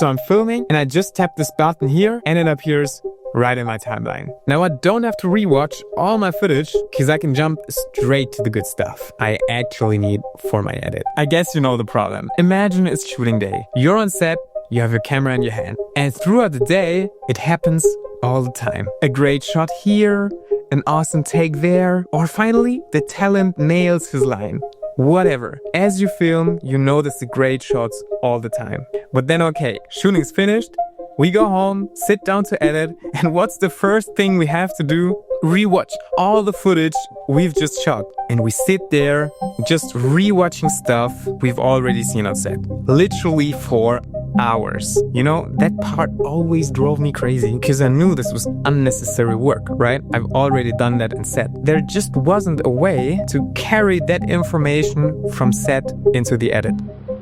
So I'm filming and I just tap this button here and it appears right in my timeline. Now I don't have to rewatch all my footage because I can jump straight to the good stuff I actually need for my edit. I guess you know the problem. Imagine it's shooting day. You're on set, you have your camera in your hand, and throughout the day, it happens all the time. A great shot here, an awesome take there, or finally, the talent nails his line. Whatever. As you film, you notice the great shots all the time. But then okay, shooting's finished, we go home, sit down to edit, and what's the first thing we have to do? Rewatch all the footage we've just shot. And we sit there just rewatching stuff we've already seen on set. Literally for hours. You know, that part always drove me crazy because I knew this was unnecessary work, right? I've already done that in set. There just wasn't a way to carry that information from set into the edit.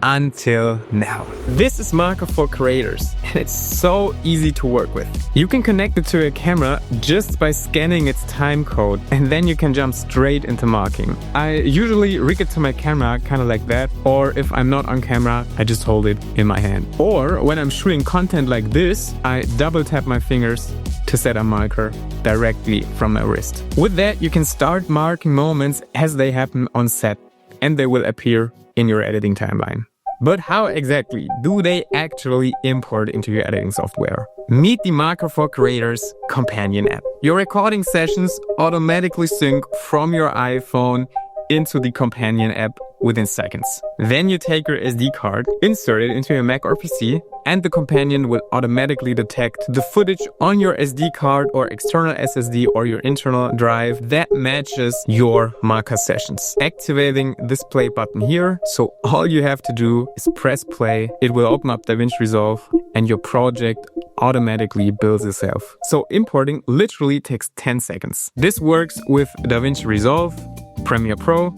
Until now. This is Marker for creators and it's so easy to work with. You can connect it to a camera just by scanning its time code and then you can jump straight into marking. I usually rig it to my camera kind of like that, or if I'm not on camera, I just hold it in my hand. Or when I'm shooting content like this, I double tap my fingers to set a marker directly from my wrist. With that, you can start marking moments as they happen on set and they will appear in your editing timeline. But how exactly do they actually import into your editing software? Meet the Marker for Creators companion app. Your recording sessions automatically sync from your iPhone into the companion app within seconds. Then you take your SD card, insert it into your Mac or PC, and the companion will automatically detect the footage on your SD card or external SSD or your internal drive that matches your Marker sessions. Activating this play button here, so all you have to do is press play. It will open up DaVinci Resolve and your project automatically builds itself. So importing literally takes 10 seconds. This works with DaVinci Resolve, Premiere Pro,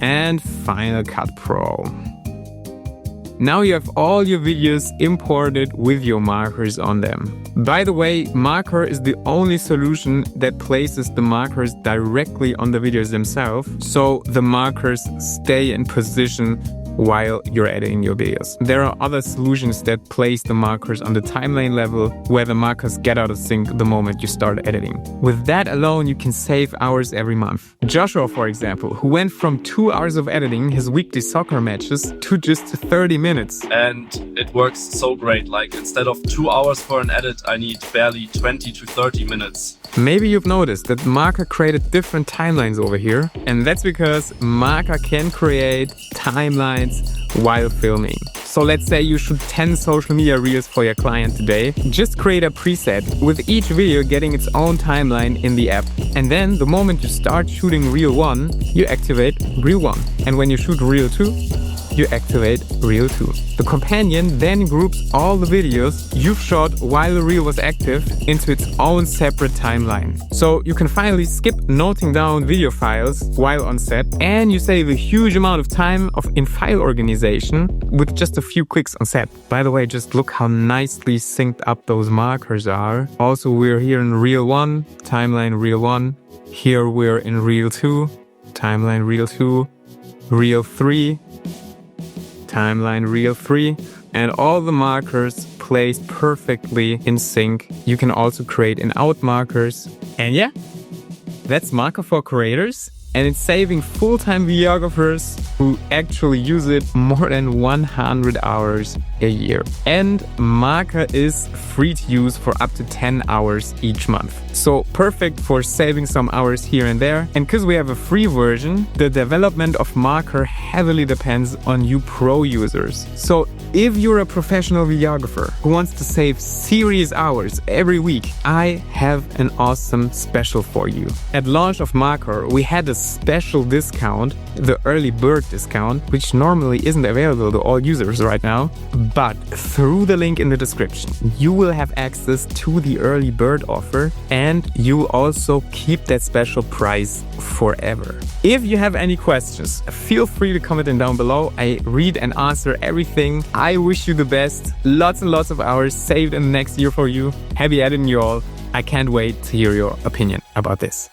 and Final Cut Pro. Now you have all your videos imported with your markers on them. By the way, Marker is the only solution that places the markers directly on the videos themselves, so the markers stay in position while you're editing your videos. There are other solutions that place the markers on the timeline level where the markers get out of sync the moment you start editing. With that alone, you can save hours every month. Joshua, for example, who went from 2 hours of editing his weekly soccer matches to just 30 minutes. And it works so great. Like instead of 2 hours for an edit, I need barely 20 to 30 minutes. Maybe you've noticed that Marker created different timelines over here, and that's because Marker can create timelines while filming. So let's say you shoot 10 social media reels for your client today. Just create a preset with each video getting its own timeline in the app. And then the moment you start shooting reel 1, you activate reel 1. And when you shoot reel 2, you activate reel 2. The companion then groups all the videos you've shot while the reel was active into its own separate timeline. So you can finally skip noting down video files while on set, and you save a huge amount of time in file organization with just a few clicks on set. By the way, just look how nicely synced up those markers are. Also, we're here in reel 1, timeline reel 1. Here we're in reel 2, timeline reel 2, reel 3, timeline reel 3, and all the markers placed perfectly in sync. You can also create in-out markers. And yeah, that's Marker for creators. And it's saving full-time videographers who actually use it more than 100 hours a year. And Marker is free to use for up to 10 hours each month. So perfect for saving some hours here and there. And because we have a free version, the development of Marker heavily depends on you pro users. So if you're a professional videographer who wants to save serious hours every week, I have an awesome special for you. At launch of Marker, we had a special discount, the early bird discount, which normally isn't available to all users right now. But through the link in the description, you will have access to the early bird offer, and you will also keep that special price forever. If you have any questions, feel free to comment them down below. I read and answer everything. I wish you the best. Lots and lots of hours saved in the next year for you. Happy editing, you all. I can't wait to hear your opinion about this.